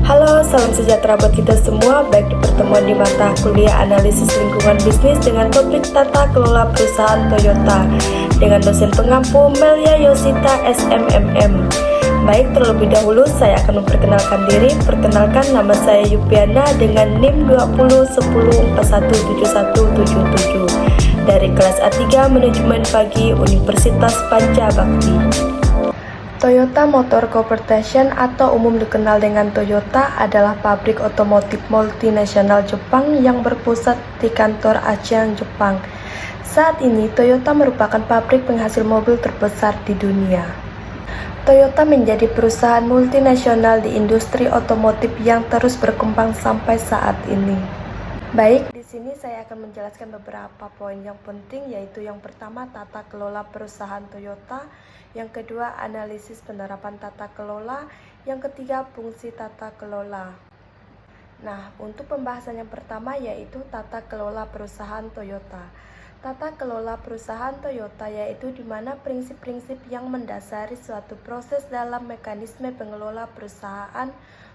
Halo, salam sejahtera buat kita semua. Baik di pertemuan di mata kuliah analisis lingkungan bisnis dengan topik tata kelola perusahaan Toyota dengan dosen pengampu Melia Yosita SMMM. Baik, terlebih dahulu saya akan memperkenalkan diri. Perkenalkan, nama saya Yupiana dengan NIM 2010417177 dari kelas A3 Manajemen Pagi Universitas Pancabakti. Toyota Motor Corporation atau umum dikenal dengan Toyota adalah pabrik otomotif multinasional Jepang yang berpusat di kantor Acheon, Jepang. Saat ini Toyota merupakan pabrik penghasil mobil terbesar di dunia. Toyota menjadi perusahaan multinasional di industri otomotif yang terus berkembang sampai saat ini. Baik, di sini saya akan menjelaskan beberapa poin yang penting, yaitu yang pertama tata kelola perusahaan Toyota, yang kedua analisis penerapan tata kelola, yang ketiga fungsi tata kelola. Nah, untuk pembahasan yang pertama yaitu tata kelola perusahaan Toyota. Tata kelola perusahaan Toyota yaitu di mana prinsip-prinsip yang mendasari suatu proses dalam mekanisme pengelola perusahaan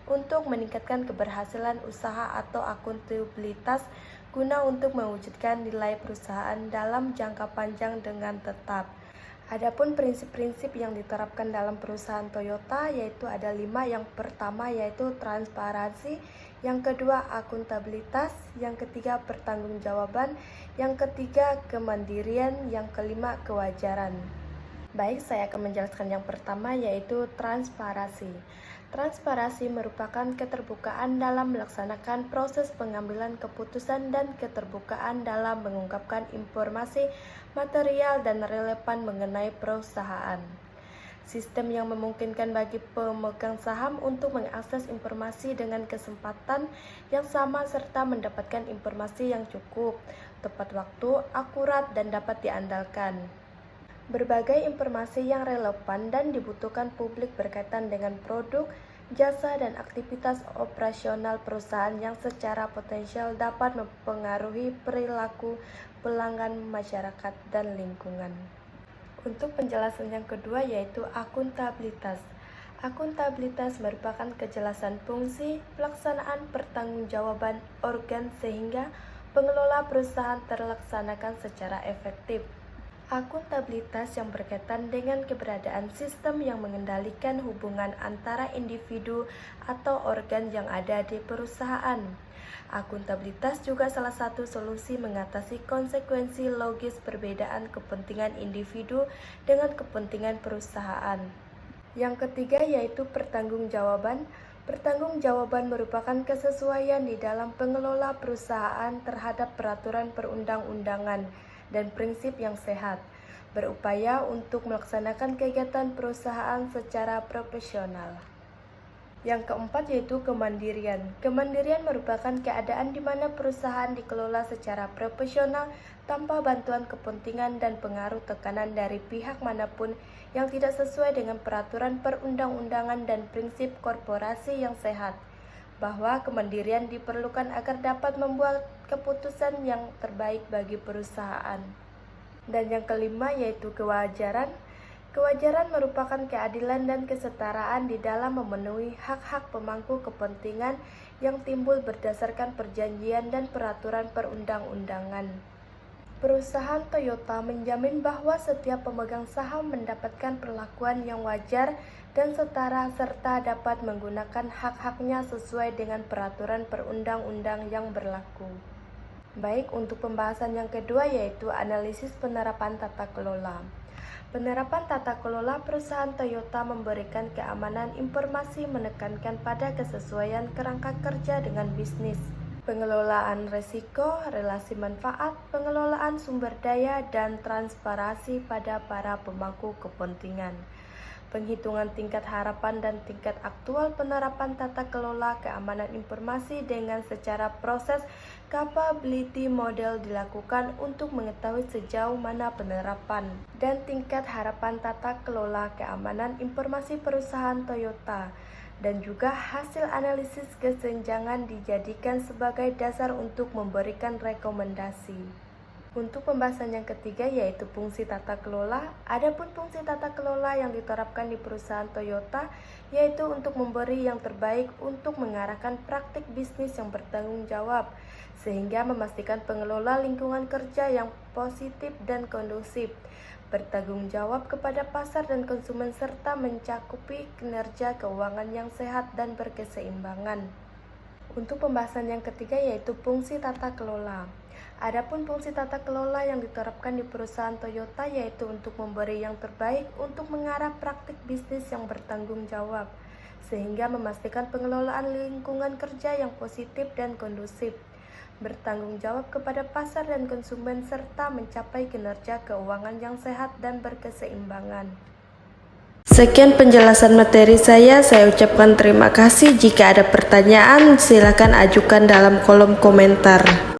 untuk meningkatkan keberhasilan usaha atau akuntabilitas guna untuk mewujudkan nilai perusahaan dalam jangka panjang dengan tetap. Adapun prinsip-prinsip yang diterapkan dalam perusahaan Toyota yaitu ada 5. Yang pertama yaitu transparansi, yang kedua akuntabilitas, yang ketiga pertanggungjawaban, yang ketiga kemandirian, yang kelima kewajaran. Baik, saya akan menjelaskan yang pertama yaitu transparansi. Transparansi merupakan keterbukaan dalam melaksanakan proses pengambilan keputusan dan keterbukaan dalam mengungkapkan informasi material dan relevan mengenai perusahaan. Sistem yang memungkinkan bagi pemegang saham untuk mengakses informasi dengan kesempatan yang sama serta mendapatkan informasi yang cukup, tepat waktu, akurat, dan dapat diandalkan. Berbagai informasi yang relevan dan dibutuhkan publik berkaitan dengan produk, jasa, dan aktivitas operasional perusahaan yang secara potensial dapat mempengaruhi perilaku pelanggan, masyarakat, dan lingkungan. Untuk penjelasan yang kedua yaitu akuntabilitas. Akuntabilitas merupakan kejelasan fungsi, pelaksanaan, pertanggungjawaban organ sehingga pengelola perusahaan terlaksanakan secara efektif. Akuntabilitas yang berkaitan dengan keberadaan sistem yang mengendalikan hubungan antara individu atau organ yang ada di perusahaan. Akuntabilitas juga salah satu solusi mengatasi konsekuensi logis perbedaan kepentingan individu dengan kepentingan perusahaan. Yang ketiga yaitu pertanggungjawaban. Pertanggungjawaban merupakan kesesuaian di dalam pengelola perusahaan terhadap peraturan perundang-undangan dan prinsip yang sehat, berupaya untuk melaksanakan kegiatan perusahaan secara profesional. Yang keempat yaitu kemandirian. Kemandirian merupakan keadaan di mana perusahaan dikelola secara profesional tanpa bantuan kepentingan dan pengaruh tekanan dari pihak manapun yang tidak sesuai dengan peraturan perundang-undangan dan prinsip korporasi yang sehat. Bahwa kemandirian diperlukan agar dapat membuat keputusan yang terbaik bagi perusahaan. Dan yang kelima yaitu kewajaran. Kewajaran merupakan keadilan dan kesetaraan di dalam memenuhi hak-hak pemangku kepentingan yang timbul berdasarkan perjanjian dan peraturan perundang-undangan. Perusahaan Toyota menjamin bahwa setiap pemegang saham mendapatkan perlakuan yang wajar dan setara serta dapat menggunakan hak-haknya sesuai dengan peraturan perundang-undang yang berlaku. Baik, untuk pembahasan yang kedua yaitu analisis penerapan tata kelola. Penerapan tata kelola perusahaan Toyota memberikan keamanan informasi menekankan pada kesesuaian kerangka kerja dengan bisnis, pengelolaan risiko, relasi manfaat, pengelolaan sumber daya, dan transparansi pada para pemangku kepentingan. Penghitungan tingkat harapan dan tingkat aktual penerapan tata kelola keamanan informasi dengan secara proses capability model dilakukan untuk mengetahui sejauh mana penerapan dan tingkat harapan tata kelola keamanan informasi perusahaan Toyota, dan juga hasil analisis kesenjangan dijadikan sebagai dasar untuk memberikan rekomendasi. Untuk pembahasan yang ketiga yaitu fungsi tata kelola. Adapun fungsi tata kelola yang diterapkan di perusahaan Toyota yaitu untuk memberi yang terbaik untuk mengarahkan praktik bisnis yang bertanggung jawab sehingga memastikan pengelola lingkungan kerja yang positif dan kondusif, bertanggung jawab kepada pasar dan konsumen serta mencakupi kinerja keuangan yang sehat dan berkeseimbangan. Untuk pembahasan yang ketiga yaitu fungsi tata kelola. Adapun fungsi tata kelola yang diterapkan di perusahaan Toyota yaitu untuk memberi yang terbaik untuk mengarah praktik bisnis yang bertanggung jawab, sehingga memastikan pengelolaan lingkungan kerja yang positif dan kondusif, bertanggung jawab kepada pasar dan konsumen serta mencapai kinerja keuangan yang sehat dan berkeseimbangan. Sekian penjelasan materi saya ucapkan terima kasih. Jika ada pertanyaan, silakan ajukan dalam kolom komentar.